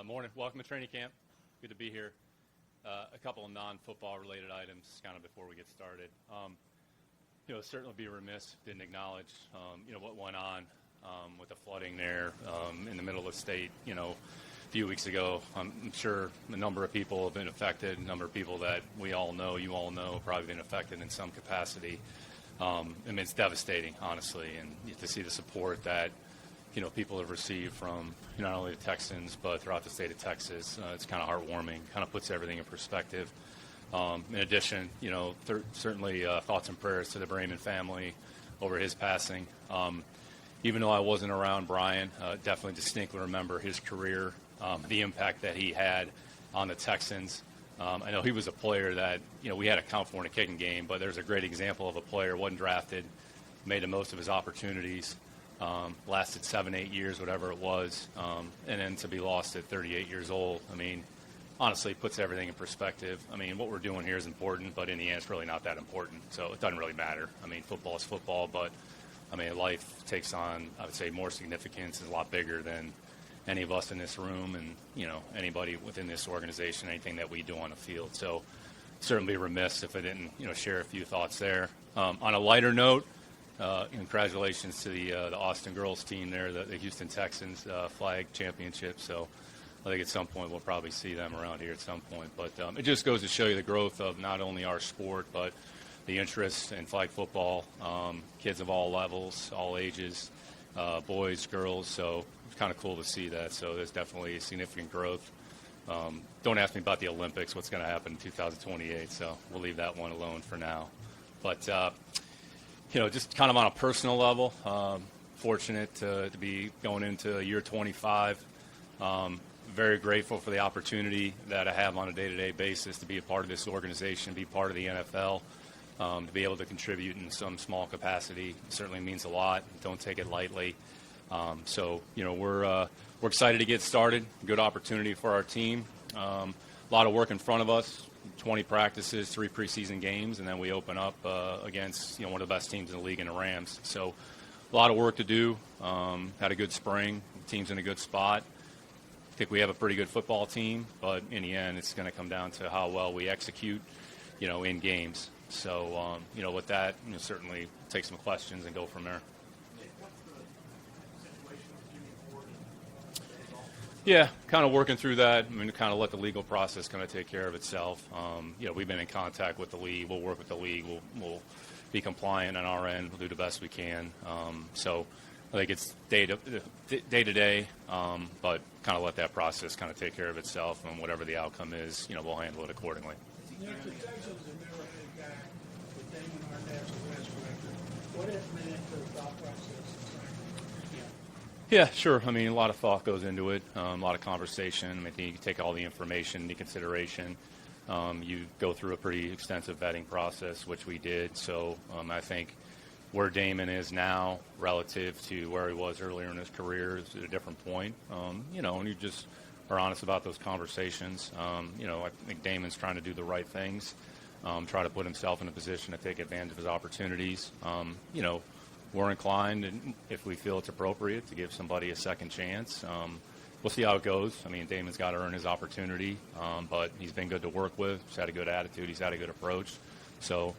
Morning. Welcome to training camp. Good to be here. A couple of non-football related items kind of before we get started. Certainly be remiss if didn't acknowledge, what went on with the flooding there in the middle of the state, a few weeks ago. I'm sure a number of people have been affected, a number of people that we all know, you all know, probably been affected in some capacity. It's devastating, honestly, and to see the support that people have received from not only the Texans but throughout the state of Texas. It's kind of heartwarming, kind of puts everything in perspective. In addition, certainly thoughts and prayers to the Brayman family over his passing. Even though I wasn't around Brian, definitely distinctly remember his career, the impact that he had on the Texans. I know he was a player that, we had to count for in a kicking game, but there's a great example of a player, wasn't drafted, made the most of his opportunities, lasted 7-8 years, whatever it was, and then to be lost at 38 years old, honestly puts everything in perspective. What we're doing here is important, but in the end, it's really not that important, so it doesn't really matter. Football is football, but, life takes on, I would say, more significance, is a lot bigger than any of us in this room and, anybody within this organization, anything that we do on the field. So certainly remiss if I didn't, share a few thoughts there. On a lighter note, congratulations to the Austin girls team there, the Houston Texans flag championship. So I think at some point we'll probably see them around here at some point. But it just goes to show you the growth of not only our sport, but the interest in flag football, kids of all levels, all ages, boys, girls. So it's kind of cool to see that. So there's definitely significant growth. Don't ask me about the Olympics, what's going to happen in 2028. So we'll leave that one alone for now. But just kind of on a personal level, fortunate to be going into year 25. Very grateful for the opportunity that I have on a day-to-day basis to be a part of this organization, be part of the NFL, to be able to contribute in some small capacity. Certainly means a lot. Don't take it lightly. We're excited to get started. Good opportunity for our team. A lot of work in front of us. 20 practices, 3 preseason games, and then we open up against one of the best teams in the league in the Rams. So a lot of work to do. Had a good spring. The team's in a good spot. I think we have a pretty good football team, but in the end, it's going to come down to how well we execute, in games. So, with that, certainly take some questions and go from there. Yeah, kind of working through that. Kind of let the legal process kind of take care of itself. We've been in contact with the league. We'll work with the league. We'll be compliant on our end. We'll do the best we can. So I think it's day to day, but kind of let that process kind of take care of itself, and whatever the outcome is, we'll handle it accordingly. The Texans have never had a guy with Damon Arnett as a West record. What has meant into the thought process? Yeah, sure. A lot of thought goes into it, a lot of conversation. I think you take all the information into consideration. You go through a pretty extensive vetting process, which we did. So I think where Damon is now relative to where he was earlier in his career is at a different point. And you just are honest about those conversations. I think Damon's trying to do the right things, try to put himself in a position to take advantage of his opportunities. We're inclined, and if we feel it's appropriate, to give somebody a second chance. We'll see how it goes. Damon's got to earn his opportunity, but he's been good to work with. He's had a good attitude. He's had a good approach. So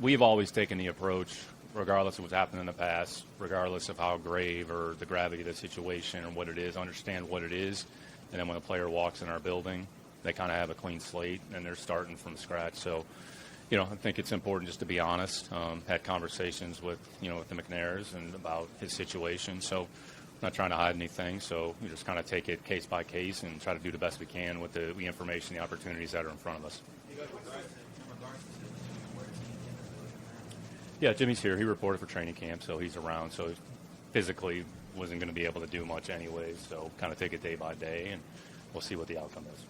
we've always taken the approach, regardless of what's happened in the past, regardless of how grave or the gravity of the situation or what it is, understand what it is. And then when a player walks in our building, they kind of have a clean slate, and they're starting from scratch. So I think it's important just to be honest. Had conversations with the McNairs and about his situation. So I'm not trying to hide anything. So we just kind of take it case by case and try to do the best we can with the information, the opportunities that are in front of us. Yeah, Jimmy's here. He reported for training camp, so he's around. So physically wasn't going to be able to do much anyways. So kind of take it day by day, and we'll see what the outcome is.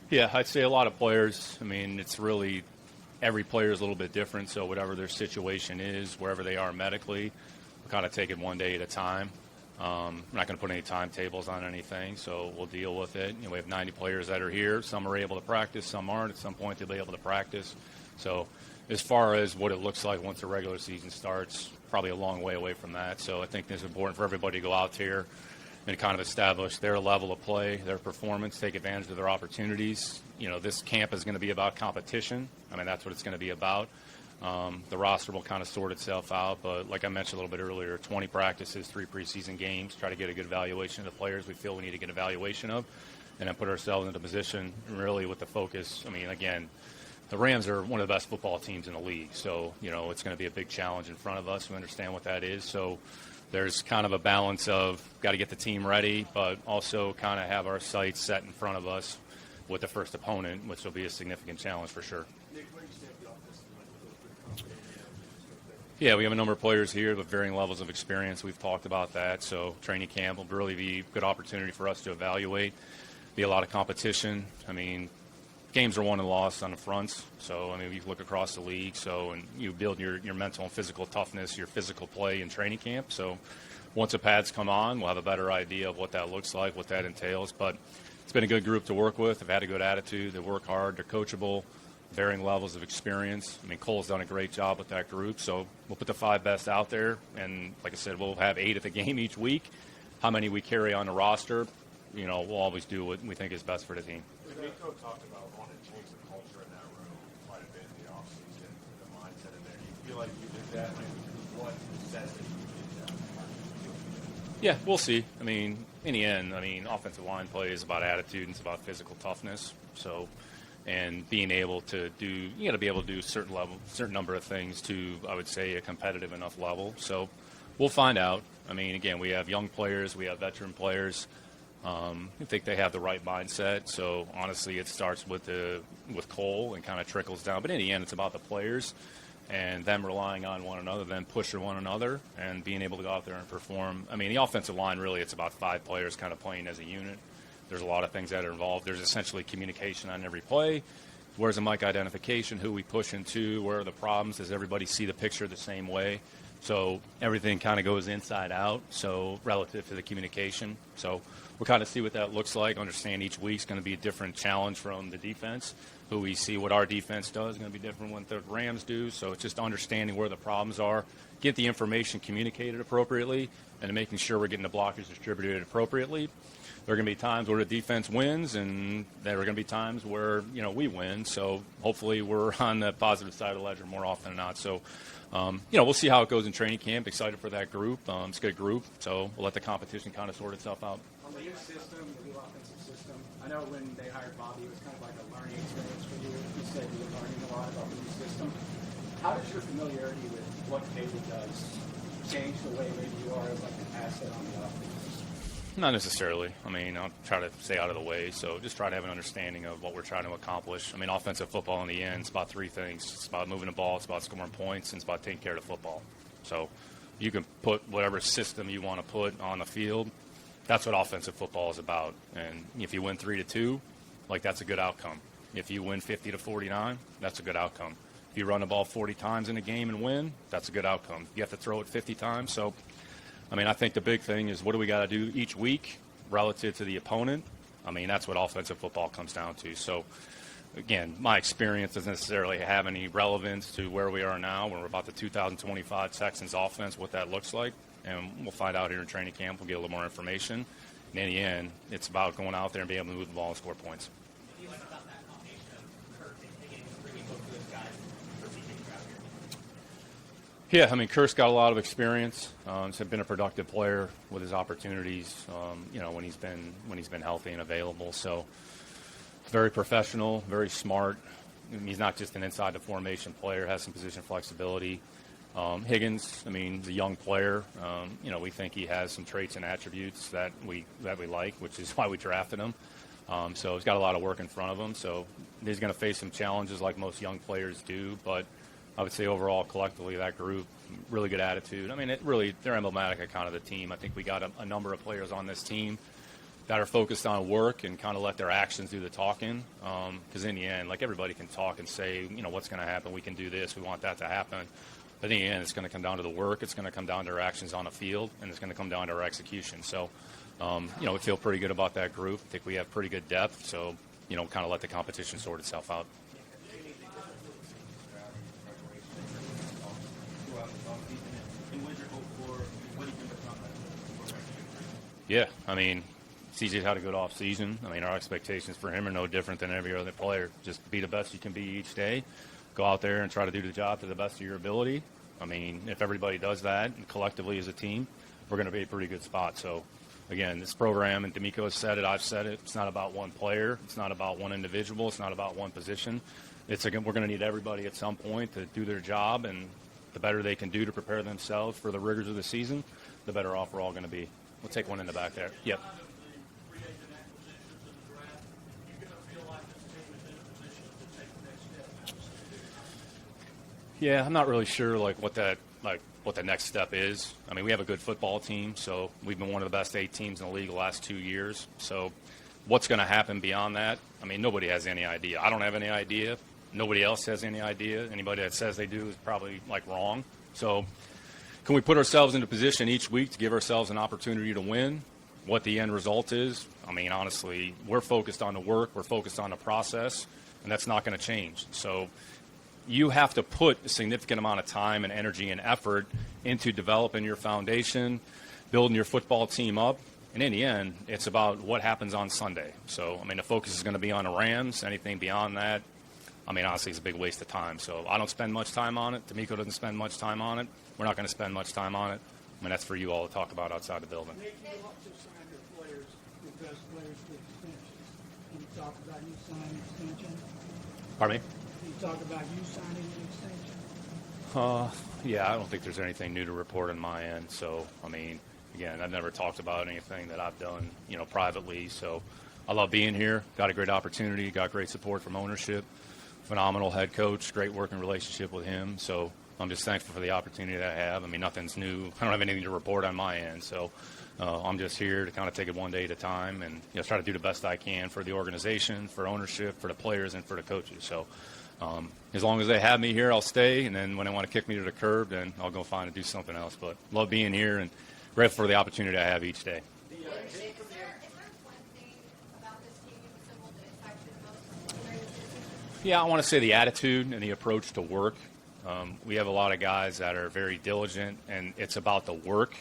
Yeah, I'd say a lot of players. It's really every player is a little bit different. So whatever their situation is, wherever they are medically, we'll kind of take it one day at a time. I'm not going to put any timetables on anything, so we'll deal with it. We have 90 players that are here. Some are able to practice, some aren't. At some point, they'll be able to practice. So as far as what it looks like once the regular season starts, probably a long way away from that. So I think it's important for everybody to go out here and kind of establish their level of play, their performance, take advantage of their opportunities. This camp is going to be about competition. I mean, that's what it's going to be about. The roster will kind of sort itself out, but like I mentioned a little bit earlier, 20 practices, 3 preseason games, try to get a good evaluation of the players we feel we need to get an evaluation of, and then put ourselves into position really with the focus. I mean, again, the Rams are one of the best football teams in the league, so, it's going to be a big challenge in front of us. We understand what that is, so there's kind of a balance of got to get the team ready, but also kind of have our sights set in front of us with the first opponent, which will be a significant challenge for sure. Yeah, we have a number of players here with varying levels of experience. We've talked about that. So training camp will really be a good opportunity for us to evaluate. Be a lot of competition. I mean, games are won and lost on the fronts. So, I mean, you look across the league. So, and you build your mental and physical toughness, your physical play in training camp. So once the pads come on, we'll have a better idea of what that looks like, what that entails. But it's been a good group to work with. They've had a good attitude. They work hard. They're coachable. Varying levels of experience. I mean, Cole's done a great job with that group, so we'll put the 5 best out there, and like I said, we'll have 8 at the game each week. How many we carry on the roster, we'll always do what we think is best for the team. Rico talked about wanting to change the culture in that room quite a bit in the offseason, the mindset in there. Do you feel like you did that? Like, what says that you did that? Yeah, we'll see. I mean, in the end, offensive line play is about attitude and it's about physical toughness, so and being able to do, you got to be able to do certain number of things to, I would say, a competitive enough level. So we'll find out. I mean, again, we have young players, we have veteran players. I think they have the right mindset. So honestly, it starts with Cole and kind of trickles down. But in the end, it's about the players and them relying on one another, them pushing one another, and being able to go out there and perform. I mean, the offensive line, really, it's about 5 players kind of playing as a unit. There's a lot of things that are involved. There's essentially communication on every play. Where's the mic identification? Who we push into? Where are the problems? Does everybody see the picture the same way? So everything kind of goes inside out, so relative to the communication. So we'll kind of see what that looks like. Understand each week's going to be a different challenge from the defense. Who we see what our defense does is going to be different than the Rams do. So it's just understanding where the problems are, get the information communicated appropriately, and making sure we're getting the blockers distributed appropriately. There are going to be times where the defense wins, and there are going to be times where, we win. So hopefully we're on the positive side of the ledger more often than not. So, we'll see how it goes in training camp. Excited for that group. It's a good group, so we'll let the competition kind of sort itself out. On the new system, the new offensive system, I know when they hired Bobby, it was kind of like a learning experience for you. You said you were learning a lot about the new system. How does your familiarity with what Caleb does change the way maybe you are as like an asset on the offense? Not necessarily. I mean, I'll try to stay out of the way. So just try to have an understanding of what we're trying to accomplish. I mean, offensive football in the end, it's about 3 things. It's about moving the ball, it's about scoring points, and it's about taking care of the football. So you can put whatever system you want to put on the field. That's what offensive football is about. And if you win 3-2, that's a good outcome. If you win 50-49, that's a good outcome. If you run the ball 40 times in a game and win, that's a good outcome. You have to throw it 50 times, so I think the big thing is what do we got to do each week relative to the opponent. I mean, that's what offensive football comes down to. So, again, my experience doesn't necessarily have any relevance to where we are now. We're about the 2025 Texans offense, what that looks like. And we'll find out here in training camp. We'll get a little more information. And in the end, it's about going out there and being able to move the ball and score points. What do you like about that combination of Kirk and Higgins bringing both of those guys for CJ Stroud here? Yeah, I mean, Kurt's got a lot of experience. He's been a productive player with his opportunities, when he's been healthy and available. So very professional, very smart. I mean, he's not just an inside the formation player, has some position flexibility. Higgins, I mean, he's a young player. We think he has some traits and attributes that we like, which is why we drafted him. So he's got a lot of work in front of him. So he's going to face some challenges like most young players do. But I would say overall, collectively, that group, really good attitude. I mean, they're emblematic of kind of the team. I think we got a number of players on this team that are focused on work and kind of let their actions do the talking. Because in the end, everybody can talk and say, what's going to happen? We can do this. We want that to happen. But in the end, it's going to come down to the work. It's going to come down to our actions on the field, and it's going to come down to our execution. So, we feel pretty good about that group. I think we have pretty good depth. So, kind of let the competition sort itself out. Yeah, I mean, CJ's had a good off season. I mean, our expectations for him are no different than every other player. Just be the best you can be each day. Go out there and try to do the job to the best of your ability. I mean, if everybody does that and collectively as a team, we're going to be a pretty good spot. So, again, this program, and D'Amico has said it, I've said it, it's not about one player. It's not about one individual. It's not about one position. It's again, we're going to need everybody at some point to do their job, and the better they can do to prepare themselves for the rigors of the season, the better off we're all going to be. We'll take one in the back there. Yep. Yeah, I'm not really sure what the next step is. I mean, we have a good football team, so we've been one of the best 8 teams in the league the last 2 years. So what's going to happen beyond that? I mean, nobody has any idea. I don't have any idea. Nobody else has any idea. Anybody that says they do is probably wrong. So can we put ourselves in a position each week to give ourselves an opportunity to win? What the end result is, I mean, honestly, we're focused on the work, we're focused on the process, and that's not going to change. So you have to put a significant amount of time and energy and effort into developing your foundation, building your football team up, and in the end, it's about what happens on Sunday. So, I mean, the focus is going to be on the Rams. Anything beyond that, I mean, honestly, it's a big waste of time. So I don't spend much time on it. D'Amico doesn't spend much time on it. We're not going to spend much time on it. I mean, that's for you all to talk about outside the building. Nick, you also signed your players, your best players to extensions. Can you talk about you signing an extension? Pardon me? Can you talk about you signing an extension? Yeah, I don't think there's anything new to report on my end. So, I mean, again, I've never talked about anything that I've done, privately. So I love being here. Got a great opportunity. Got great support from ownership. Phenomenal head coach. Great working relationship with him. So I'm just thankful for the opportunity that I have. I mean, nothing's new. I don't have anything to report on my end. So I'm just here to kind of take it one day at a time and try to do the best I can for the organization, for ownership, for the players, and for the coaches. So as long as they have me here, I'll stay. And then when they want to kick me to the curb, then I'll go find and do something else. But love being here and grateful for the opportunity I have each day. Is there one thing about this team that will impact you the most? Yeah, I want to say the attitude and the approach to work. We have a lot of guys that are very diligent, and it's about the work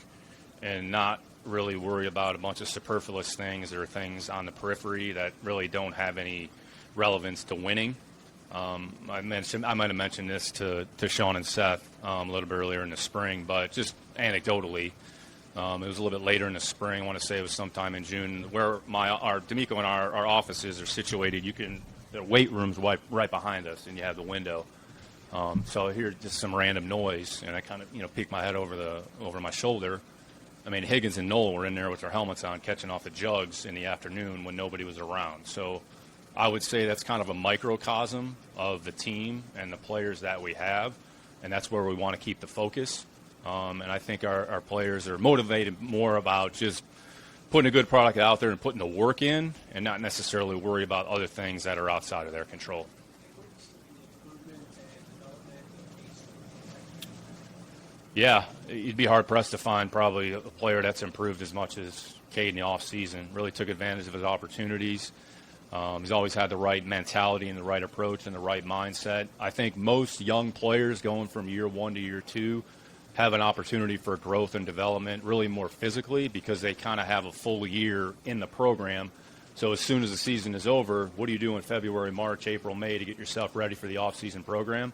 and not really worry about a bunch of superfluous things or things on the periphery that really don't have any relevance to winning. I might have mentioned this to Sean and Seth a little bit earlier in the spring, but just anecdotally, it was a little bit later in the spring. I want to say it was sometime in June, where our D'Amico and our offices are situated. The weight room's right behind us, and you have the window. So I hear just some random noise, and I kind of peek my head over my shoulder. I mean, Higgins and Noel were in there with their helmets on, catching off the jugs in the afternoon when nobody was around. So I would say that's kind of a microcosm of the team and the players that we have, and that's where we want to keep the focus. And I think our players are motivated more about just putting a good product out there and putting the work in and not necessarily worry about other things that are outside of their control. Yeah, you'd be hard-pressed to find probably a player that's improved as much as Cade in the offseason. Really took advantage of his opportunities. He's always had the right mentality and the right approach and the right mindset. I think most young players going from year 1 to year 2 have an opportunity for growth and development really more physically because they kind of have a full year in the program. So as soon as the season is over, what do you do in February, March, April, May to get yourself ready for the off-season program?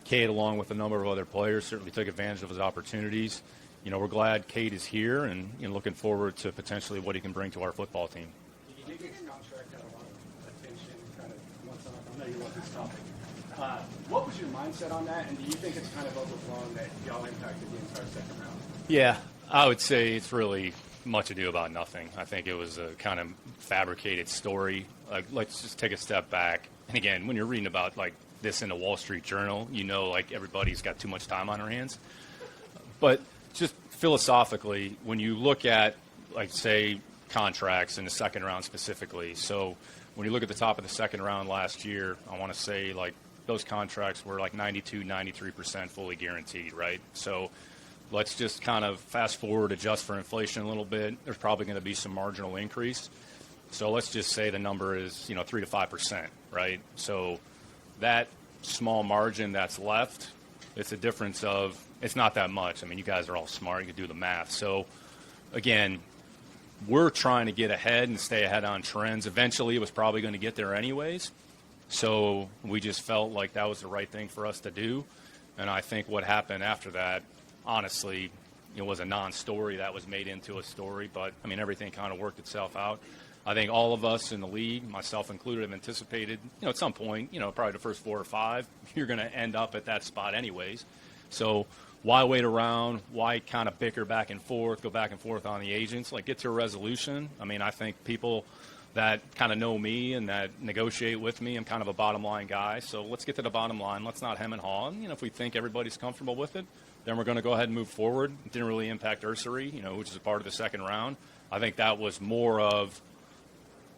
Cade, along with a number of other players, certainly took advantage of his opportunities. We're glad Cade is here and looking forward to potentially what he can bring to our football team. Higgins' contract had a lot of attention, kind of once I know you love this topic. What was your mindset on that, and do you think it's kind of overblown that y'all impacted the entire second round? Yeah, I would say it's really much ado about nothing. I think it was a kind of fabricated story. Let's just take a step back. And again, when you're reading about this in the Wall Street Journal, everybody's got too much time on their hands. But just philosophically, when you look at, say, contracts in the second round specifically, so when you look at the top of the second round last year, I want to say, those contracts were 92, 93% fully guaranteed, right? So let's just kind of fast forward, adjust for inflation a little bit. There's probably going to be some marginal increase. So let's just say the number is, 3 to 5%, right? So that small margin that's left, it's a difference of, it's not that much. I mean, you guys are all smart. You can do the math. So, again, we're trying to get ahead and stay ahead on trends. Eventually, it was probably going to get there anyways. So we just felt like that was the right thing for us to do. And I think what happened after that, honestly, it was a non-story that was made into a story. But, I mean, everything kind of worked itself out. I think all of us in the league, myself included, have anticipated, at some point, probably the first 4 or 5, you're going to end up at that spot anyways. So why wait around? Why kind of bicker back and forth, go back and forth on the agents? Like, get to a resolution. I mean, I think people that kind of know me and that negotiate with me, I'm kind of a bottom line guy. So let's get to the bottom line. Let's not hem and haw. And, if we think everybody's comfortable with it, then we're going to go ahead and move forward. It didn't really impact Ursary, which is a part of the second round. I think that was more of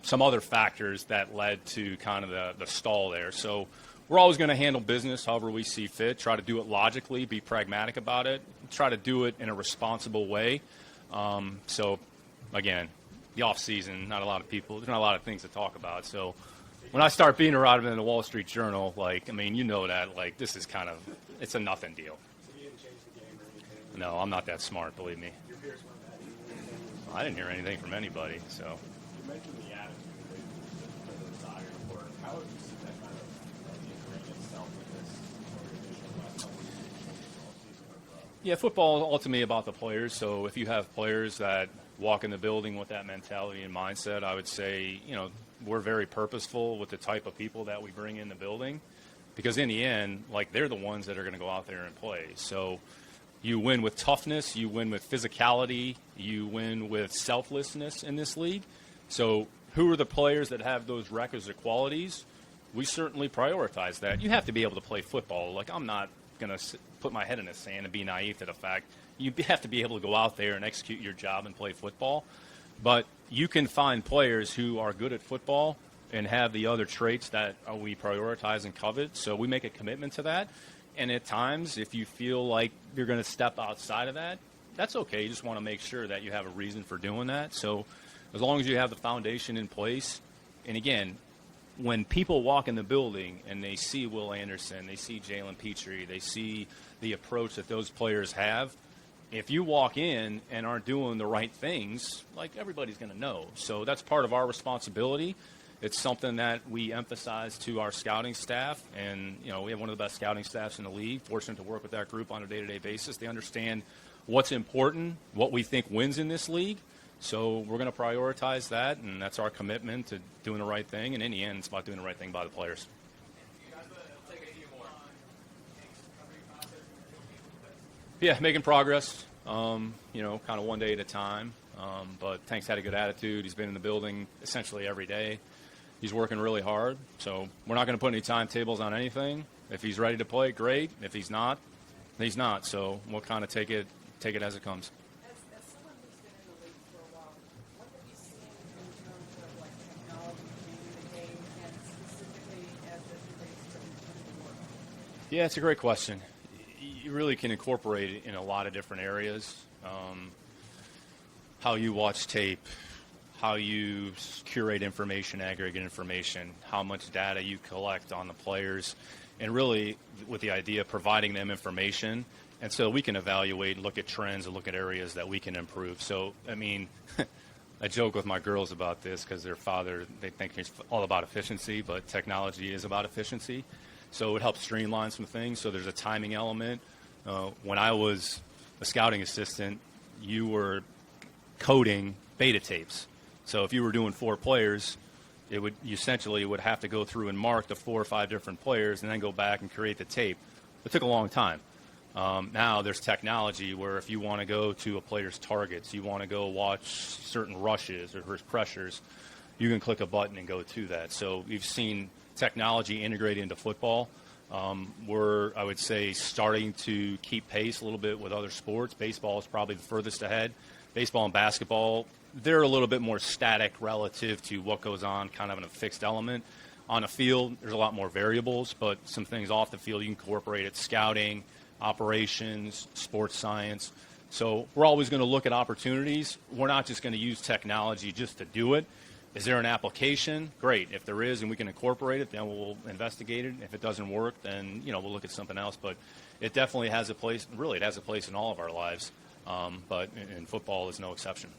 some other factors that led to kind of the stall there. So we're always going to handle business however we see fit, try to do it logically, be pragmatic about it, try to do it in a responsible way. So, again, the off-season, there's not a lot of things to talk about. So when I start being around in the Wall Street Journal, that, this is kind of, it's a nothing deal. So you didn't change the game or anything? No, I'm not that smart, believe me. Your peers weren't that either? I didn't hear anything from anybody, so. You mentioned the attitude, the desire to work. How have you seen that kind of ingrain itself in this organization the last couple of years? Yeah, football is ultimately about the players. So if you have players that walk in the building with that mentality and mindset, I would say, we're very purposeful with the type of people that we bring in the building, because in the end, they're the ones that are going to go out there and play. So you win with toughness, you win with physicality, you win with selflessness in this league. So who are the players that have those requisite qualities? We certainly prioritize that. You have to be able to play football. I'm not going to put my head in the sand and be naive to the fact you have to be able to go out there and execute your job and play football. But you can find players who are good at football and have the other traits that we prioritize and covet. So we make a commitment to that. And at times, if you feel like you're going to step outside of that, that's okay. You just want to make sure that you have a reason for doing that. So as long as you have the foundation in place, and again, when people walk in the building and they see Will Anderson, they see Jalen Petrie, they see the approach that those players have, if you walk in and aren't doing the right things, everybody's going to know. So that's part of our responsibility. It's something that we emphasize to our scouting staff, and we have one of the best scouting staffs in the league. Fortunate to work with that group on a day-to-day basis. They understand what's important, what we think wins in this league. So we're going to prioritize that, and that's our commitment to doing the right thing. And in the end, it's about doing the right thing by the players. Yeah, making progress, kind of one day at a time. But Tank's had a good attitude. He's been in the building essentially every day. He's working really hard. So we're not going to put any timetables on anything. If he's ready to play, great. If he's not, he's not. So we'll kind of take it as it comes. As someone who's been in the league for a while, what have you seen in terms of technology changing the game, and specifically as it relates to the work? Yeah, it's a great question. You really can incorporate it in a lot of different areas. How you watch tape, how you curate information, aggregate information, how much data you collect on the players, and really with the idea of providing them information. And so we can evaluate and look at trends and look at areas that we can improve. So, I mean, I joke with my girls about this because their father, they think it's all about efficiency, but technology is about efficiency. So it helps streamline some things. So there's a timing element. When I was a scouting assistant, you were coding beta tapes. So if you were doing 4 players, you essentially would have to go through and mark the 4 or 5 different players and then go back and create the tape. It took a long time. Now there's technology where if you want to go to a player's targets, you want to go watch certain rushes or his pressures, you can click a button and go to that. So we've seen technology integrated into football. We're, I would say, starting to keep pace a little bit with other sports. Baseball is probably the furthest ahead. Baseball and basketball, they're a little bit more static relative to what goes on kind of in a fixed element. On a field, there's a lot more variables, but some things off the field you can incorporate it, scouting, operations, sports science. So we're always going to look at opportunities. We're not just going to use technology just to do it. Is there an application? Great. If there is and we can incorporate it, then we'll investigate it. If it doesn't work, then we'll look at something else. But it definitely has a place. Really, it has a place in all of our lives. But in football is no exception.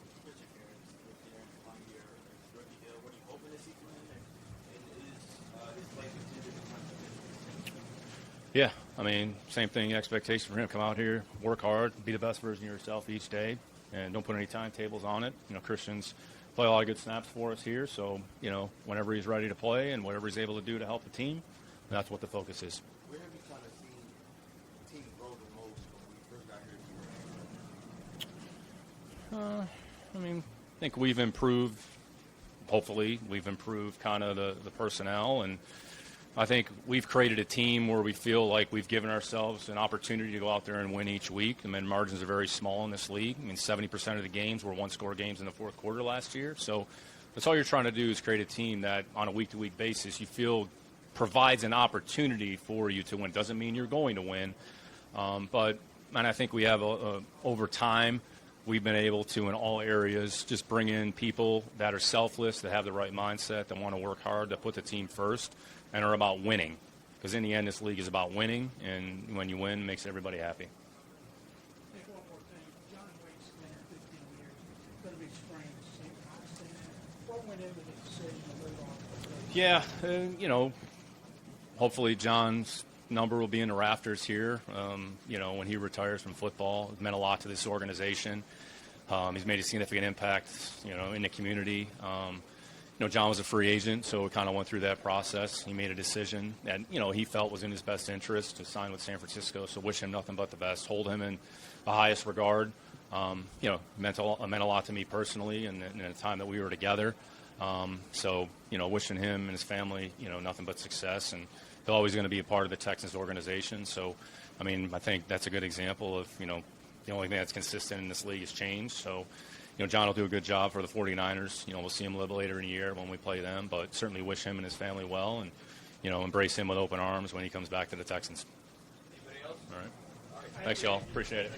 Yeah, I mean, same thing, expectation for him, come out here, work hard, be the best version of yourself each day, and don't put any timetables on it. Christian's play a lot of good snaps for us here, so, whenever he's ready to play and whatever he's able to do to help the team, that's what the focus is. Where have you kind of seen the team grow the most when we first got here? I think we've improved, hopefully, we've improved kind of the personnel, and I think we've created a team where we feel like we've given ourselves an opportunity to go out there and win each week. I mean, margins are very small in this league. 70% of the games were one-score games in the fourth quarter last year. So that's all you're trying to do is create a team that on a week-to-week basis you feel provides an opportunity for you to win. Doesn't mean you're going to win. But I think we have, over time, we've been able to, in all areas, just bring in people that are selfless, that have the right mindset, that want to work hard, that put the team first, and are about winning. Because in the end, this league is about winning, and when you win, it makes everybody happy. Nick, one more thing. John Waite's been here 15 years. Going to be sprained at the same time. What went into the decision to move on? Yeah, hopefully John's number will be in the rafters here, when he retires from football. It meant a lot to this organization. He's made a significant impact, in the community. John was a free agent, so we kind of went through that process. He made a decision that, he felt was in his best interest to sign with San Francisco, so wish him nothing but the best, hold him in the highest regard. Meant a lot to me personally in the time that we were together. So, wishing him and his family, nothing but success. And they're always going to be a part of the Texans organization. So, I think that's a good example of, the only thing that's consistent in this league is change. So, John will do a good job for the 49ers. We'll see him a little later in the year when we play them, but certainly wish him and his family well and, embrace him with open arms when he comes back to the Texans. Anybody else? All right. Thanks, y'all. Appreciate it.